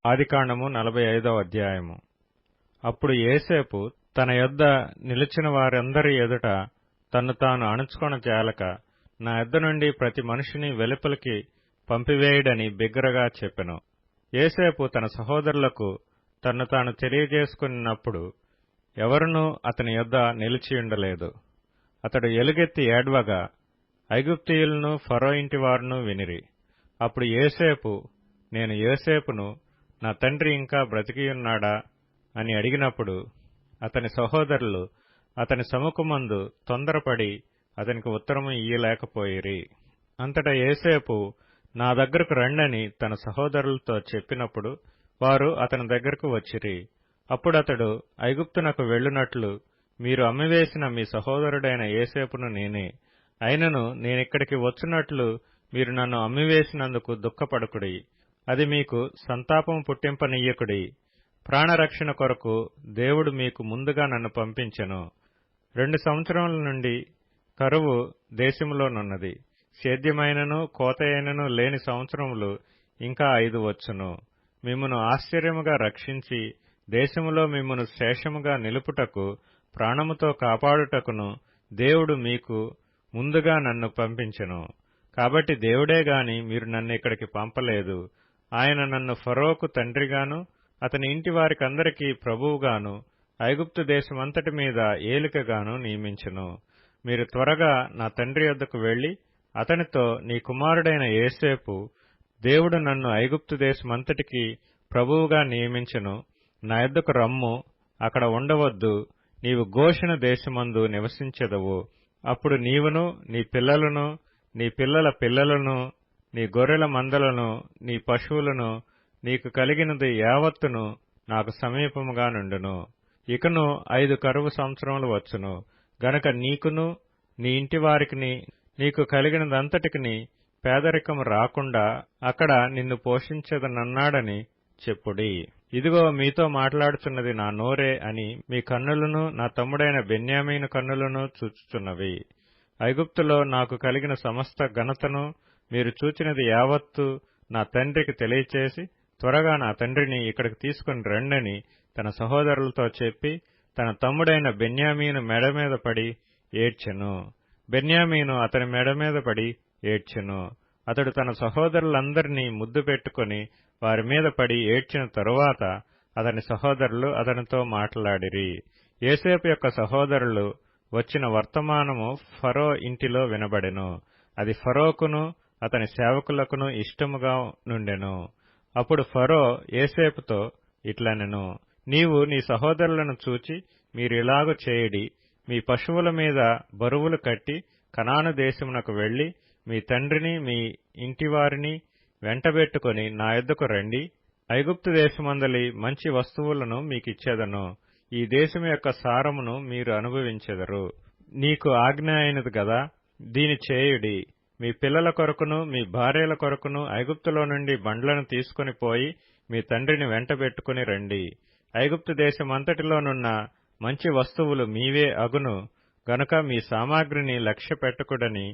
ఆదికాండము 45వ అధ్యాయము. అప్పుడు యోసేపు తన యొద్ద నిలిచిన వారందరి ఎదుట తన్ను తాను అణుచుకొనజాలక, నా యొద్ద నుండి ప్రతి మనిషిని వెలుపలికి పంపివేయుడని బిగ్గరగా చెప్పెను. యోసేపు తన సహోదరులకు తన్ను తాను తెలియజేసుకున్నప్పుడు ఎవరునూ అతని యొద్ద నిలిచియుండలేదు. అతడు ఎలుగెత్తి ఏడ్వగా ఐగుప్తీయులను ఫరో ఇంటివారును వినిరి. అప్పుడు యోసేపు, నేను యోసేపును, నా తండ్రి ఇంకా బ్రతికియున్నాడా అని అడిగినప్పుడు అతని సహోదరులు అతని సముఖమందు తొందరపడి అతనికి ఉత్తరము ఇయ్యలేకపోయిరి. అంతటా యోసేపు, నా దగ్గరకు రండని తన సహోదరులతో చెప్పినప్పుడు వారు అతని దగ్గరకు వచ్చిరి. అప్పుడతడు, ఐగుప్తునకు వెళ్ళునట్లు మీరు అమ్మివేసిన మీ సహోదరుడైన యోసేపును నేనే. అయినను నేనిక్కడికి వచ్చునట్లు మీరు నన్ను అమ్మివేసినందుకు దుఃఖపడకుడి. అది మీకు సంతాపం పుట్టింపనీయకుడి. ప్రాణరక్షణ కొరకు దేవుడు మీకు ముందుగా నన్ను పంపించెను. 2 సంవత్సరముల నుండి కరువు దేశములోనున్నది. సేద్యమైనను కోతయైనను లేని సంవత్సరములు ఇంకా 5 వచ్చును. మిమ్మును ఆశ్చర్యముగా రక్షించి దేశములో మిమ్మును శేషముగా నిలుపుటకు ప్రాణముతో కాపాడుటకును దేవుడు మీకు ముందుగా నన్ను పంపించెను. కాబట్టి దేవుడే గాని మీరు నన్ను ఇక్కడికి పంపలేదు. ఆయన నన్ను ఫరోకు తండ్రిగాను అతని ఇంటి వారికందరికీ ప్రభువుగాను ఐగుప్తు దేశమంతటి మీద ఏలికగాను నియమించెను. మీరు త్వరగా నా తండ్రి యొద్దకు వెళ్లి అతనితో, నీ కుమారుడైన యోసేపు దేవుడు నన్ను ఐగుప్తు దేశమంతటికి ప్రభువుగా నియమించెను, నా యొద్దకు రమ్ము, అక్కడ ఉండవద్దు, నీవు గోషెను దేశమందు నివసించెదవు. అప్పుడు నీవును నీ పిల్లలను నీ పిల్లల పిల్లలను నీ గొర్రెల మందలను నీ పశువులను నీకు కలిగినది యావత్తును నాకు సమీపముగా నుండును. ఇకను 5 కరువు సంవత్సరములు వచ్చును గనక నీకును నీ ఇంటివారికిని నీకు కలిగినదంతటికిని పేదరికము రాకుండా అక్కడ నిన్ను పోషించెదనన్నాడని చెప్పుడి. ఇదిగో మీతో మాట్లాడుచున్నది నా నోరే అని మీ కన్నులను నా తమ్ముడైన బెన్యామీను కన్నులను చూచుచున్నవి. ఐగుప్తులో నాకు కలిగిన సమస్త ఘనతను మీరు చూచినది యావత్తు నా తండ్రికి తెలియచేసి త్వరగా నా తండ్రిని ఇక్కడికి తీసుకుని రండని తన సహోదరులతో చెప్పి తన తమ్ముడైన బెన్యామీను మెడ మీద పడి ఏడ్చెను. బెన్యామీను అతని మెడ మీద పడి ఏడ్చెను. అతడు తన సహోదరులందరినీ ముద్దు పెట్టుకుని వారి మీద పడి ఏడ్చిన తరువాత అతని సహోదరులు అతనితో మాట్లాడిరి. యోసేపు యొక్క సహోదరులు వచ్చిన వర్తమానము ఫరో ఇంటిలో వినబడెను. అది ఫరోకును అతని సేవకులకును ఇష్టముగా నుండెను. అప్పుడు ఫరో యోసేపుతో ఇట్లనెను, నీవు నీ సహోదరులను చూచి మీరిలాగు చేయుడి, మీ పశువుల మీద బరువులు కట్టి కనాను దేశమునకు వెళ్లి మీ తండ్రిని మీ ఇంటివారిని వెంటబెట్టుకుని నా యొద్దకు రండి. ఐగుప్తు దేశమందలి మంచి వస్తువులను మీకిచ్చేదను. ఈ దేశం యొక్క సారమును మీరు అనుభవించెదరు. నీకు ఆజ్ఞ అయినది గదా, దీని చేయుడి. మీ పిల్లల కొరకును మీ భార్యల కొరకును ఐగుప్తులో నుండి బండ్లను తీసుకుని పోయి మీ తండ్రిని వెంటబెట్టుకుని రండి. ఐగుప్తు దేశమంతటిలోనున్న మంచి వస్తువులు మీవే అగును గనుక మీ సామాగ్రిని లక్ష్య పెట్టకుడని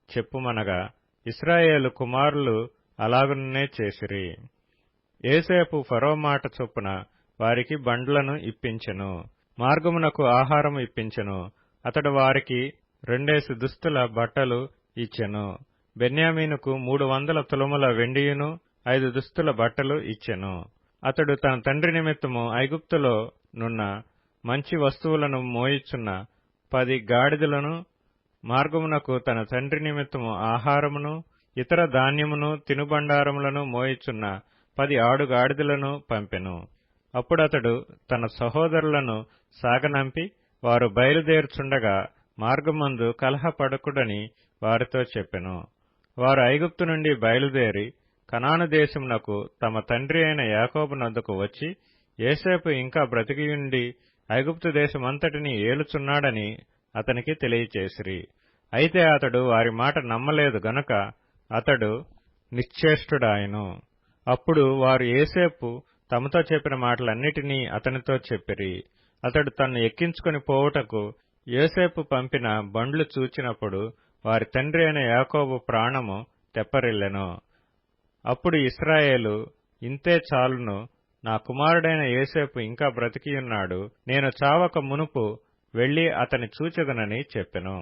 చెప్పుమనగా ఇశ్రాయేలు కుమారులు అలాగుననే చేసిరి. యోసేపు ఫరో మాట చొప్పున వారికి బండ్లను ఇప్పించెను, మార్గమునకు ఆహారము ఇప్పించెను. అతడు వారికి 2 దుస్తుల బట్టలు ఇచ్చెను. బెన్యామీనుకు 300 తులముల వెండియును 5 దుస్తుల బట్టలు ఇచ్చెను. అతడు తన తండ్రి నిమిత్తము ఐగుప్తులో నున్న మంచి వస్తువులను మోయిచున్న 10 గాడిదలను, మార్గమునకు తన తండ్రి నిమిత్తము ఆహారమును ఇతర ధాన్యమును తినుబండారములను మోయిచున్న 10 ఆడుగాడిదలను పంపెను. అప్పుడతడు తన సహోదరులను సాగనంపి వారు బయలుదేరుచుండగా మార్గమందు కలహపడకుడని వారితో చెప్పెను. వారు ఐగుప్తు నుండి బయలుదేరి కనాను దేశమునకు తమ తండ్రి అయిన యాకోబు నొద్దకు వచ్చి యోసేపు ఇంకా బ్రతికియుండి ఐగుప్తు దేశమంతటిని ఏలుచున్నాడని అతనికి తెలియచేసిరి. అయితే అతడు వారి మాట నమ్మలేదు గనుక అతడు నిశ్చేష్టుడాయెను. అప్పుడు వారు యోసేపు తమతో చెప్పిన మాటలన్నిటినీ అతనితో చెప్పిరి. అతడు తన్ను ఎక్కించుకుని పోవుటకు యోసేపు పంపిన బండ్లు చూచినప్పుడు వారి తండ్రి అయిన యాకోబు ప్రాణము తెప్పరిల్లెను. అప్పుడు ఇశ్రాయేలు, ఇంతే చాలును, నా కుమారుడైన యోసేపు ఇంకా బ్రతికియున్నాడు, నేను చావక మునుపు వెళ్లి అతని చూచెదనని చెప్పెను.